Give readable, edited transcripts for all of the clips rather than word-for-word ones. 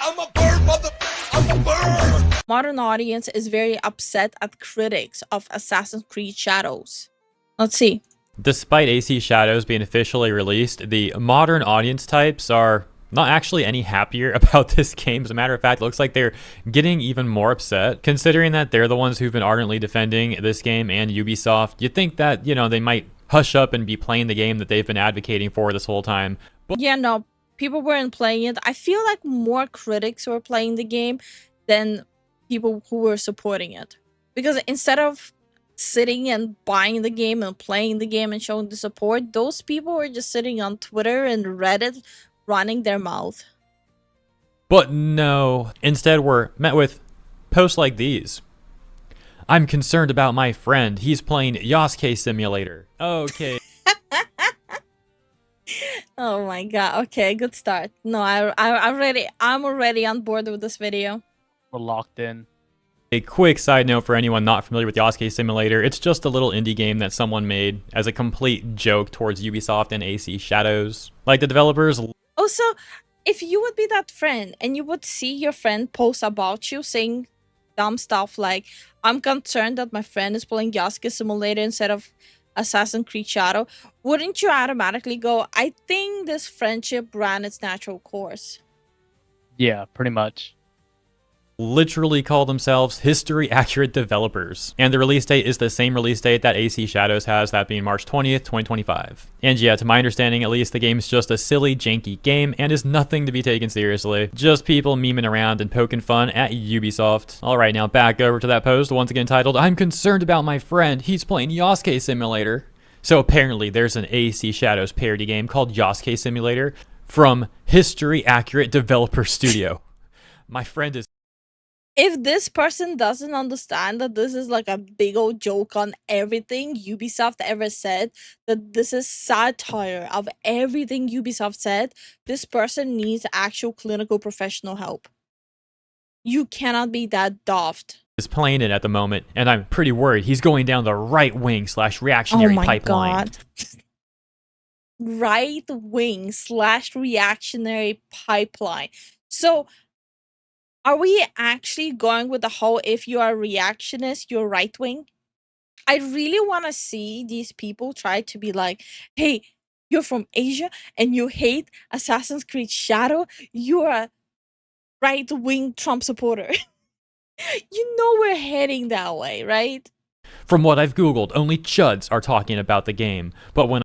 I'm a bird, mother. I'm a bird. Modern audience is very upset at critics of Assassin's Creed Shadows. Let's see. Despite AC Shadows being officially released, the modern audience types are not actually any happier about this game. As a matter of fact, it looks like they're getting even more upset, considering that they're the ones who've been ardently defending this game and Ubisoft. You'd think that, they might hush up and be playing the game that they've been advocating for this whole time. But yeah, no, people weren't playing it. I feel like more critics were playing the game than people who were supporting it. Because instead of sitting and buying the game and playing the game and showing the support, those people were just sitting on Twitter and Reddit running their mouth. But no, instead we're met with posts like these. I'm concerned about my friend. He's playing Yasuke Simulator. Okay. Oh my god. Okay, good start. No, I'm already on board with this video. We're locked in. A quick side note for anyone not familiar with Yasuke Simulator, it's just a little indie game that someone made as a complete joke towards Ubisoft and AC Shadows. Like, the developers... Also, if you would be that friend and you would see your friend post about you saying dumb stuff like, I'm concerned that my friend is playing Yasuke Simulator instead of Assassin's Creed Shadow, wouldn't you automatically go, I think this friendship ran its natural course? Yeah, pretty much. literally call themselves history accurate developers, and the release date is the same release date that AC Shadows has, that being March 20th, 2025. And yeah, to my understanding at least, the game's just a silly, janky game and is nothing to be taken seriously. Just people memeing around and poking fun at Ubisoft. Alright, now back over to that post, once again titled, I'm concerned about my friend, he's playing Yasuke Simulator. So apparently there's an AC Shadows parody game called Yasuke Simulator from History Accurate Developer Studio. My friend is... If this person doesn't understand that this is like a big old joke on everything Ubisoft ever said, that this is satire of everything Ubisoft said, this person needs actual clinical professional help. You cannot be that daft. Is playing it at the moment, and I'm pretty worried he's going down the right-wing / reactionary pipeline. God. Right-wing / reactionary pipeline. So, are we actually going with the whole if you are reactionist, you're right-wing? I really want to see these people try to be like, hey, you're from Asia and you hate Assassin's Creed Shadow, you're a right-wing Trump supporter. You know we're heading that way, right? From what I've googled, only chuds are talking about the game, but when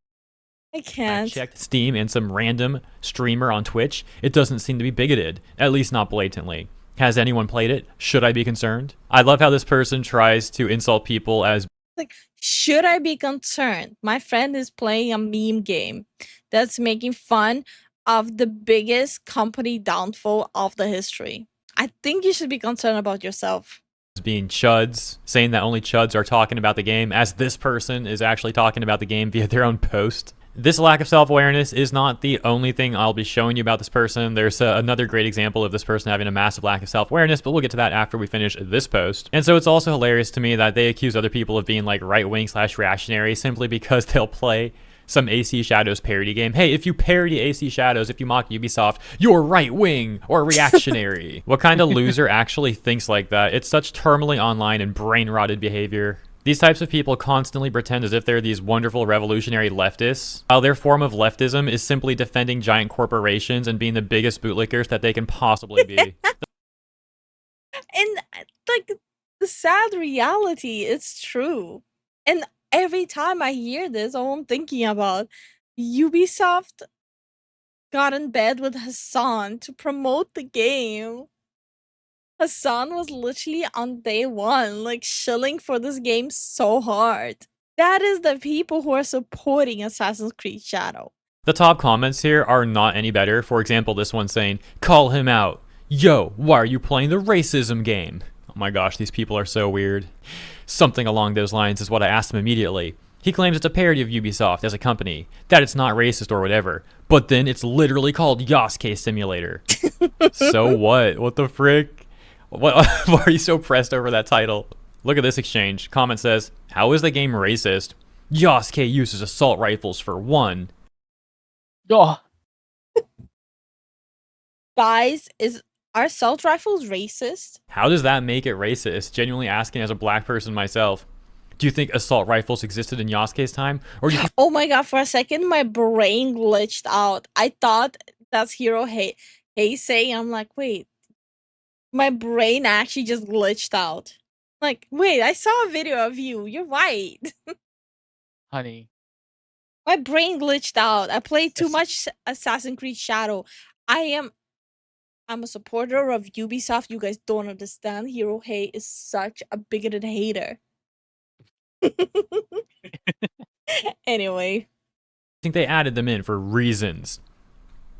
I can't. I checked Steam and some random streamer on Twitch, it doesn't seem to be bigoted, at least not blatantly. Has anyone played it? Should I be concerned? I love how this person tries to insult people as like, should I be concerned? My friend is playing a meme game that's making fun of the biggest company downfall of the history. I think you should be concerned about yourself. being chuds, saying that only chuds are talking about the game, as this person is actually talking about the game via their own post. This lack of self-awareness is not the only thing I'll be showing you about this person. There's another great example of this person having a massive lack of self-awareness, but we'll get to that after we finish this post. And so it's also hilarious to me that they accuse other people of being like right-wing / reactionary simply because they'll play some AC Shadows parody game. Hey, if you parody AC Shadows, if you mock Ubisoft, you're right-wing or reactionary. What kind of loser actually thinks like that? It's such terminally online and brain-rotted behavior. These types of people constantly pretend as if they're these wonderful revolutionary leftists, while their form of leftism is simply defending giant corporations and being the biggest bootlickers that they can possibly be. And like the sad reality, it's true. And every time I hear this, all I'm thinking about, Ubisoft got in bed with Hassan to promote the game. Hassan was literally on day one, like shilling for this game so hard. That is the people who are supporting Assassin's Creed Shadow. The top comments here are not any better. For example, this one saying, call him out. Yo, why are you playing the racism game? Oh my gosh, these people are so weird. Something along those lines is what I asked him immediately. He claims it's a parody of Ubisoft as a company, that it's not racist or whatever, but then it's literally called Yasuke Simulator. So what? What the frick? Why are you so pressed over that title? Look at this exchange. Comment says, how is the game racist? Yasuke uses assault rifles for one. Oh, Guys, is Are assault rifles racist? How does that make it racist? Genuinely asking as a black person myself. Do you think assault rifles existed in Yasuke's time? Or do you think Oh my god, for a second my brain glitched out. I thought that's Hero Heisei. I'm like, wait. My brain actually just glitched out. Like, wait, I saw a video of you. You're white. Honey, My brain glitched out. I played too Yes. much Assassin's Creed Shadow. I'm a supporter of Ubisoft. You guys don't understand. Hero Hey is such a bigoted hater. Anyway. think they added them in for reasons?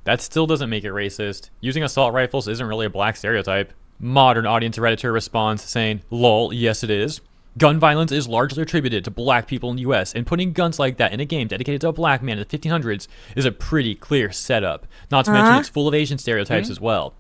That still doesn't make it racist. Using assault rifles isn't really a black stereotype. Modern audience Redditor responds saying, lol, yes it is. Gun violence is largely attributed to black people in the US, and putting guns like that in a game dedicated to a black man in the 1500s is a pretty clear setup. Not to mention it's full of Asian stereotypes as well.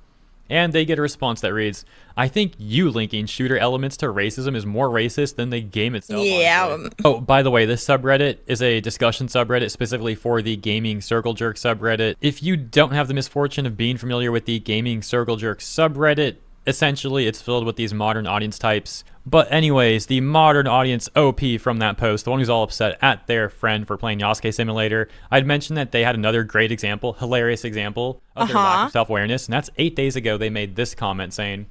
And they get a response that reads, I think you linking shooter elements to racism is more racist than the game itself. Yeah. Honestly. Oh, by the way, this subreddit is a discussion subreddit specifically for the Gaming Circle Jerk subreddit. If you don't have the misfortune of being familiar with the Gaming Circle Jerk subreddit, essentially it's filled with these modern audience types. But anyways, the modern audience OP from that post, the one who's all upset at their friend for playing Yasuke Simulator, I'd mentioned that they had another great example, hilarious example of their lack of self-awareness, and that's 8 days ago they made this comment saying,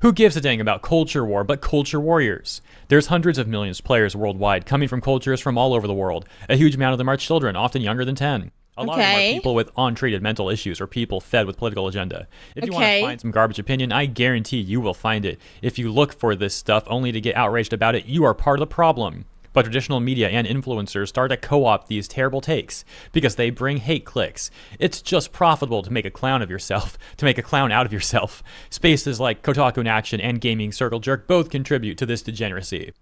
who gives a dang about culture war but culture warriors? There's hundreds of millions of players worldwide coming from cultures from all over the world. A huge amount of them are children, often younger than 10. A lot of them are people with untreated mental issues or people fed with political agenda. If you want to find some garbage opinion, I guarantee you will find it. If you look for this stuff only to get outraged about it, you are part of the problem. But traditional media and influencers start to co-opt these terrible takes because they bring hate clicks. It's just profitable to make a clown of yourself, to make a clown out of yourself. Spaces like Kotaku in Action and Gaming Circle Jerk both contribute to this degeneracy.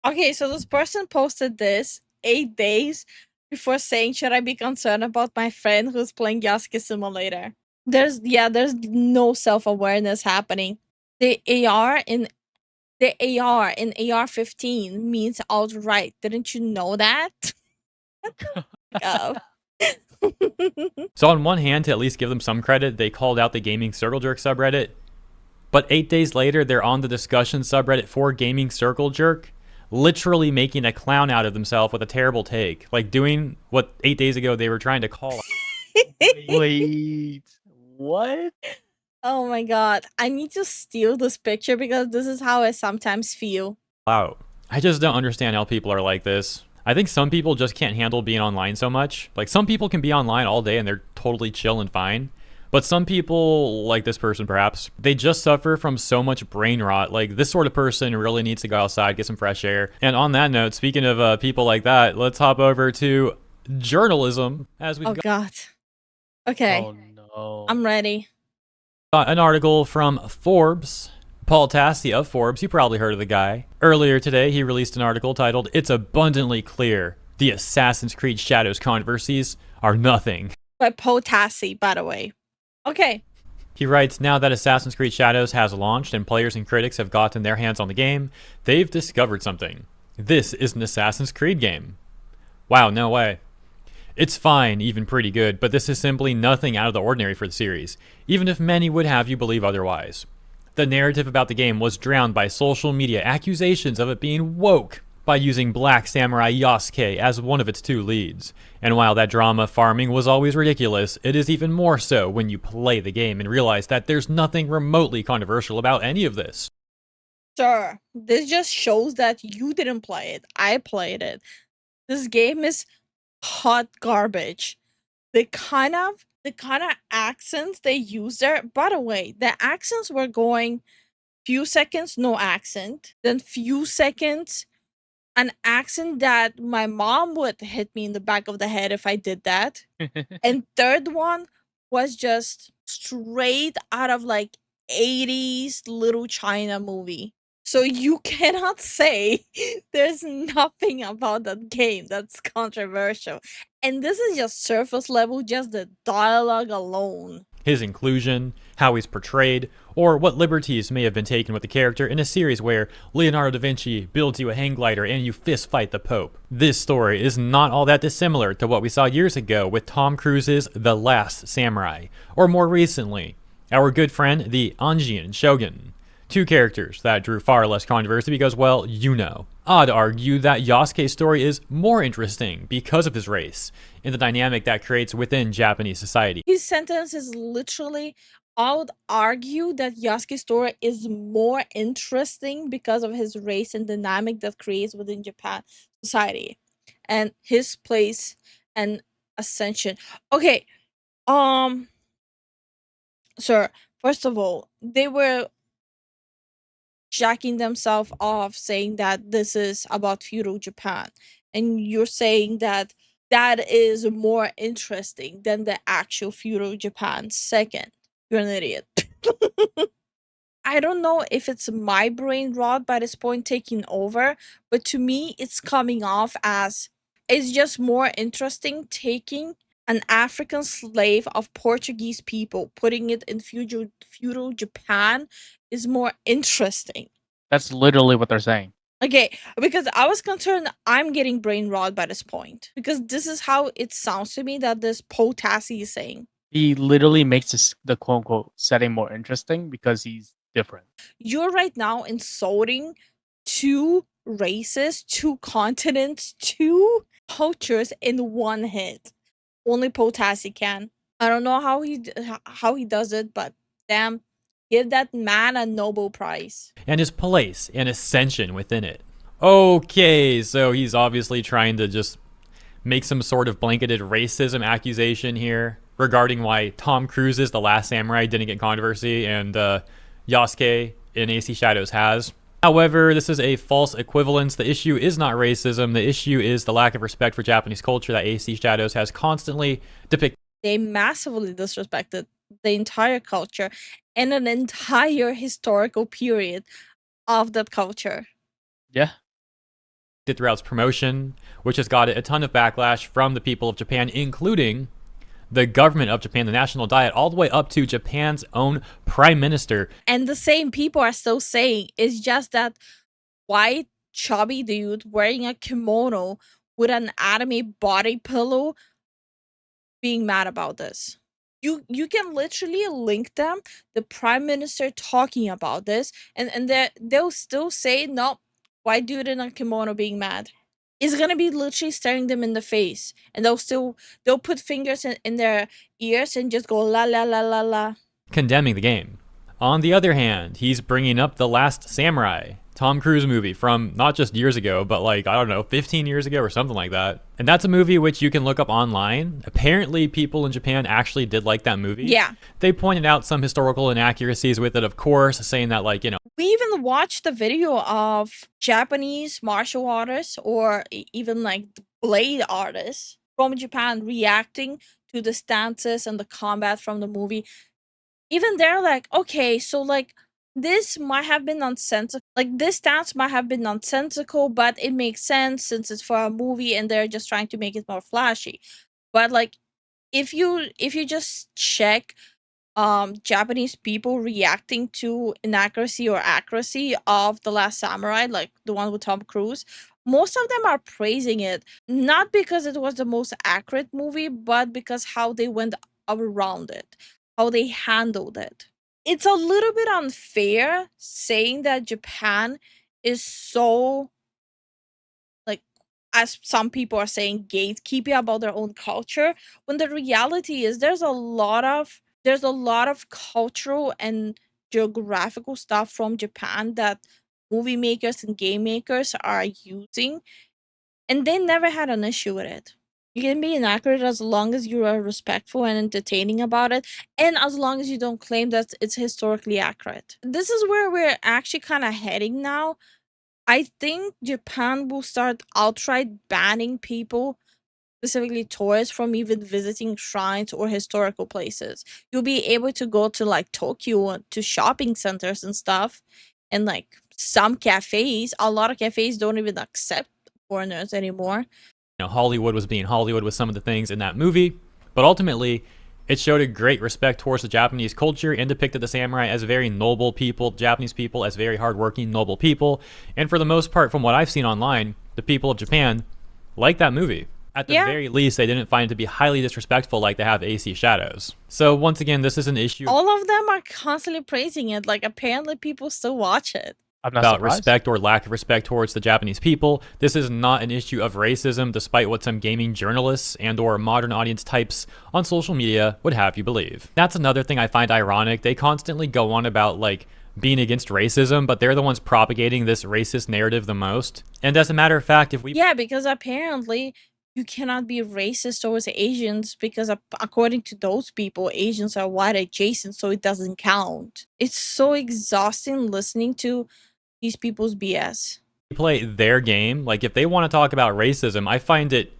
Okay, so this person posted this 8 days before saying, should I be concerned about my friend who's playing Yasuke Simulator? There's no self-awareness happening. The AR in AR-15 means outright. Didn't you know that? So on one hand, to at least give them some credit, they called out the Gaming Circle Jerk subreddit. But 8 days later, they're on the discussion subreddit for Gaming Circle Jerk, literally making a clown out of themselves with a terrible take. Like doing what 8 days ago they were trying to call out. wait, what? Oh my god. I need to steal this picture because this is how I sometimes feel. Wow. I just don't understand how people are like this. I think some people just can't handle being online so much. Like some people can be online all day and they're totally chill and fine. But some people, like this person perhaps, they just suffer from so much brain rot. Like this sort of person really needs to go outside, get some fresh air. And on that note, speaking of people like that, let's hop over to journalism as we God. Okay. Oh no. I'm ready. got an article from Forbes. Paul Tassi of Forbes, you probably heard of the guy. Earlier today, he released an article titled, It's Abundantly Clear the Assassin's Creed Shadows controversies are nothing. By Paul Tassi, by the way. Okay. He writes, now that Assassin's Creed Shadows has launched and players and critics have gotten their hands on the game, they've discovered something. This is an Assassin's Creed game. Wow, no way. It's fine, even pretty good, but this is simply nothing out of the ordinary for the series, even if many would have you believe otherwise. The narrative about the game was drowned by social media accusations of it being woke by using Black Samurai Yasuke as one of its 2 leads. And while that drama farming was always ridiculous, it is even more so when you play the game and realize that there's nothing remotely controversial about any of this. Sir, this just shows that you didn't play it. I played it. This game is hot garbage. The kind of accents they use there, by the way, the accents were going few seconds, no accent, then few seconds, an accent that my mom would hit me in the back of the head if I did that. And third one was just straight out of like 80s Little China movie. So you cannot say there's nothing about that game that's controversial. And this is just surface level, just the dialogue alone. His inclusion, how he's portrayed, or what liberties may have been taken with the character in a series where Leonardo da Vinci builds you a hang glider and you fist fight the Pope. This story is not all that dissimilar to what we saw years ago with Tom Cruise's The Last Samurai, or more recently, our good friend, the Anjin Shogun. Two characters that drew far less controversy because, well, you know. I'd argue that Yasuke's story is more interesting because of his race and the dynamic that creates within Japanese society. His sentence is literally, I would argue that Yasuke's story is more interesting because of his race and dynamic that creates within Japan society and his place and ascension. Okay, sir, first of all, they were jacking themselves off saying that this is about feudal Japan. And you're saying that that is more interesting than the actual feudal Japan. Second, you're an idiot. I don't know if it's my brain rot by this point taking over, but to me, it's coming off as it's just more interesting taking an African slave of Portuguese people, putting it in feudal Japan is more interesting. That's literally what they're saying. Okay, because I was concerned I'm getting brain rot by this point. Because this is how it sounds to me that this Potassi is saying. He literally makes the quote unquote setting more interesting because he's different. You're right now insulting two races, two continents, two cultures in one hit. Only Potassi can. I don't know how he does it, but damn, give that man a Nobel Prize. And his place and ascension within it. Okay, so he's obviously trying to just make some sort of blanketed racism accusation here regarding why Tom Cruise's The Last Samurai didn't get controversy and Yasuke in AC Shadows has. However, this is a false equivalence. The issue is not racism. The issue is the lack of respect for Japanese culture that AC Shadows has constantly depicted. They massively disrespected the entire culture and an entire historical period of that culture. Yeah. Throughout its promotion, which has got a ton of backlash from the people of Japan, including the government of Japan, the National Diet, all the way up to Japan's own prime minister. And the same people are still saying it's just that white chubby dude wearing a kimono with an anime body pillow being mad about this. You can literally link them, the prime minister talking about this, and they'll still say, no, white dude in a kimono being mad. It's gonna be literally staring them in the face, and they'll put fingers in their ears and just go la la la la la, condemning the game. On the other hand, he's bringing up The Last Samurai, Tom Cruise movie from not just years ago, but like, I don't know, 15 years ago or something like that. And that's a movie which you can look up online. Apparently, people in Japan actually did like that movie. Yeah. They pointed out some historical inaccuracies with it, of course, saying that, like, you know. We even watched the video of Japanese martial artists or even like blade artists from Japan reacting to the stances and the combat from the movie. Even they're like, okay, so like this might have been nonsensical. Like this stance might have been nonsensical, but it makes sense since it's for a movie and they're just trying to make it more flashy. But like if you just check Japanese people reacting to inaccuracy or accuracy of The Last Samurai, like the one with Tom Cruise, most of them are praising it, not because it was the most accurate movie, but because how they went around it, how they handled it. It's a little bit unfair saying that Japan is so, like, as some people are saying, gatekeeping about their own culture, when the reality is there's a lot of cultural and geographical stuff from Japan that movie makers and game makers are using, and they never had an issue with it. You can be inaccurate as long as you are respectful and entertaining about it, and as long as you don't claim that it's historically accurate. This is where we're actually kind of heading now. I think Japan will start outright banning people, specifically tourists, from even visiting shrines or historical places. You'll be able to go to like Tokyo to shopping centers and stuff, and like some cafes. A lot of cafes don't even accept foreigners anymore. You know, Hollywood was being Hollywood with some of the things in that movie, but ultimately it showed a great respect towards the Japanese culture and depicted the samurai as very noble people, Japanese people as very hardworking, noble people. And for the most part, from what I've seen online, the people of Japan like that movie. At the Yeah. very least, they didn't find it to be highly disrespectful like they have AC Shadows. So once again, this is an issue All of them are constantly praising it. Like, apparently people still watch it. I'm not about surprised. respect or lack of respect towards the Japanese people. This is not an issue of racism, despite what some gaming journalists and or modern audience types on social media would have you believe. That's another thing I find ironic. They constantly go on about like being against racism, but they're the ones propagating this racist narrative the most. And as a matter of fact, if we Yeah, because apparently you cannot be racist towards Asians because according to those people, Asians are white adjacent, so it doesn't count. It's so exhausting listening to these people's BS. play their game, like if they want to talk about racism, I find it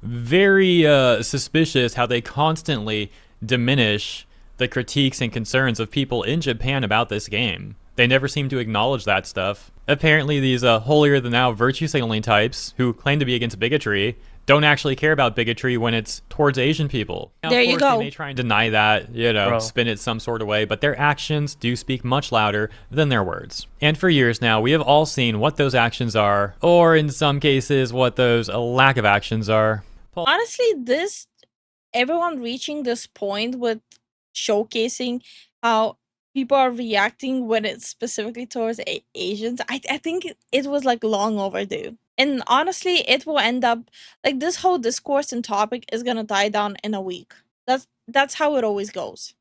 very suspicious how they constantly diminish the critiques and concerns of people in Japan about this game. They never seem to acknowledge that stuff. Apparently these holier-than-thou virtue-signaling types who claim to be against bigotry don't actually care about bigotry when it's towards Asian people. Now, There of you course, go. They may try and deny that, Bro. spin it some sort of way, but their actions do speak much louder than their words. And for years now, we have all seen what those actions are, or in some cases, what those lack of actions are. Honestly, everyone reaching this point with showcasing how people are reacting when it's specifically towards Asians, I think it was like long overdue. And honestly, it will end up like this whole discourse and topic is gonna die down in a week. That's how it always goes.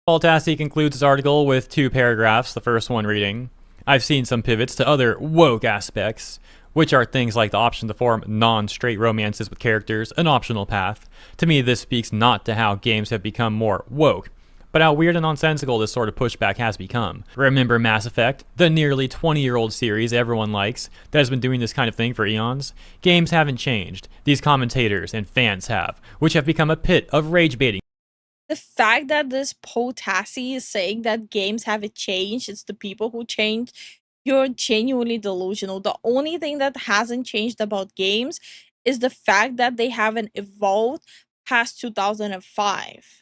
Paul Tassi concludes his article with 2 paragraphs, the first one reading, "I've seen some pivots to other woke aspects, which are things like the option to form non-straight romances with characters, an optional path. To me, this speaks not to how games have become more woke, but how weird and nonsensical this sort of pushback has become. Remember Mass Effect, the nearly 20-year-old series everyone likes that has been doing this kind of thing for eons? Games haven't changed. These commentators and fans have, which have become a pit of rage baiting. The fact that this Potassi is saying that games haven't changed, it's the people who changed, you're genuinely delusional. The only thing that hasn't changed about games is the fact that they haven't evolved past 2005.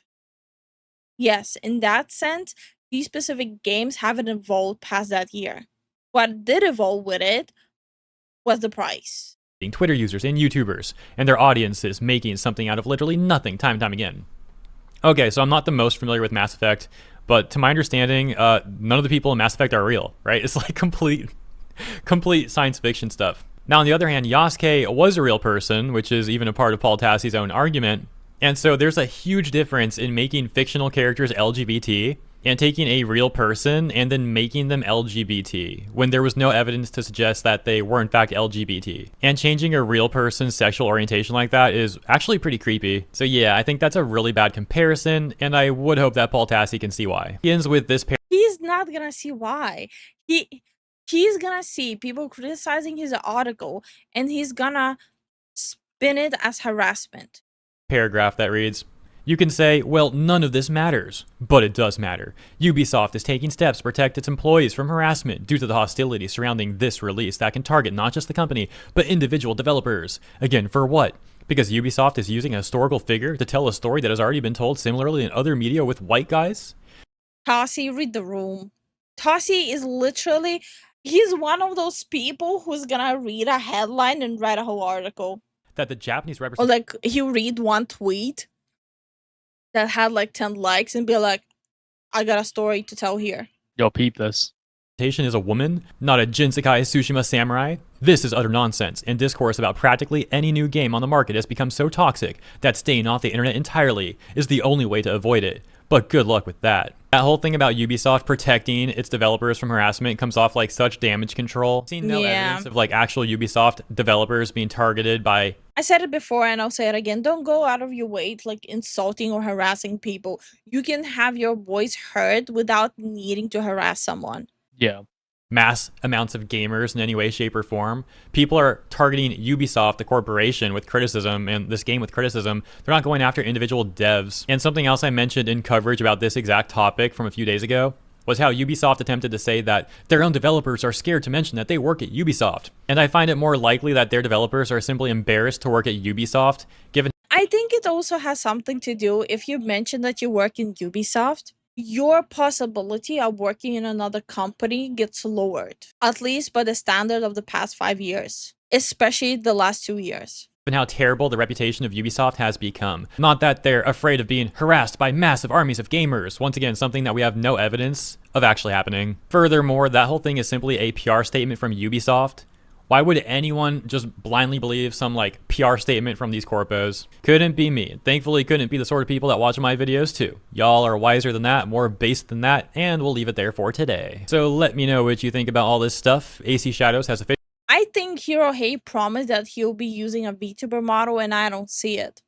Yes, in that sense, these specific games haven't evolved past that year. What did evolve with it was the price. Twitter users and YouTubers and their audiences making something out of literally nothing time and time again." Okay, so I'm not the most familiar with Mass Effect, but to my understanding, none of the people in Mass Effect are real, right? It's like complete science fiction stuff. Now, on the other hand, Yasuke was a real person, which is even a part of Paul Tassi's own argument. And so there's a huge difference in making fictional characters LGBT and taking a real person and then making them LGBT when there was no evidence to suggest that they were in fact LGBT. And changing a real person's sexual orientation like that is actually pretty creepy. So yeah, I think that's a really bad comparison, and I would hope that Paul Tassi can see why. He ends with this He's not gonna see why. He's gonna see people criticizing his article and he's gonna spin it as harassment. paragraph that reads, "You can say, well, none of this matters, but it does matter. Ubisoft is taking steps to protect its employees from harassment due to the hostility surrounding this release that can target not just the company, but individual developers. Again, for what? Because Ubisoft is using a historical figure to tell a story that has already been told similarly in other media with white guys?" Tassi, read the room. Tassi is literally, he's one of those people who's gonna read a headline and write a whole article. That the Japanese Or representation like he'll read one tweet that had like 10 likes and be like, I got a story to tell here. Yo, peep this. is a woman, not a Jinsekai Tsushima samurai. This is utter nonsense, and discourse about practically any new game on the market has become so toxic that staying off the internet entirely is the only way to avoid it. But good luck with that. That whole thing about Ubisoft protecting its developers from harassment comes off like such damage control. Seen no evidence of like actual Ubisoft developers being targeted by... I said it before and I'll say it again. Don't go out of your way to like insulting or harassing people. You can have your voice heard without needing to harass someone. Yeah. mass amounts of gamers in any way, shape, or form. People are targeting Ubisoft, the corporation, with criticism, and this game with criticism. They're not going after individual devs. And something else I mentioned in coverage about this exact topic from a few days ago was how Ubisoft attempted to say that their own developers are scared to mention that they work at Ubisoft. And I find it more likely that their developers are simply embarrassed to work at Ubisoft, given... I think it also has something to do if you mention that you work in Ubisoft. Your possibility of working in another company gets lowered, at least by the standard of the past 5 years, especially the last 2 years. and how terrible the reputation of Ubisoft has become. Not that they're afraid of being harassed by massive armies of gamers. Once again, something that we have no evidence of actually happening. Furthermore, that whole thing is simply a PR statement from Ubisoft. Why would anyone just blindly believe some like PR statement from these corpos? Couldn't be me. Thankfully, couldn't be the sort of people that watch my videos too. Y'all are wiser than that, more based than that, and we'll leave it there for today. So let me know what you think about all this stuff. AC Shadows has a I think Hero Hey promised that he'll be using a VTuber model, and I don't see it.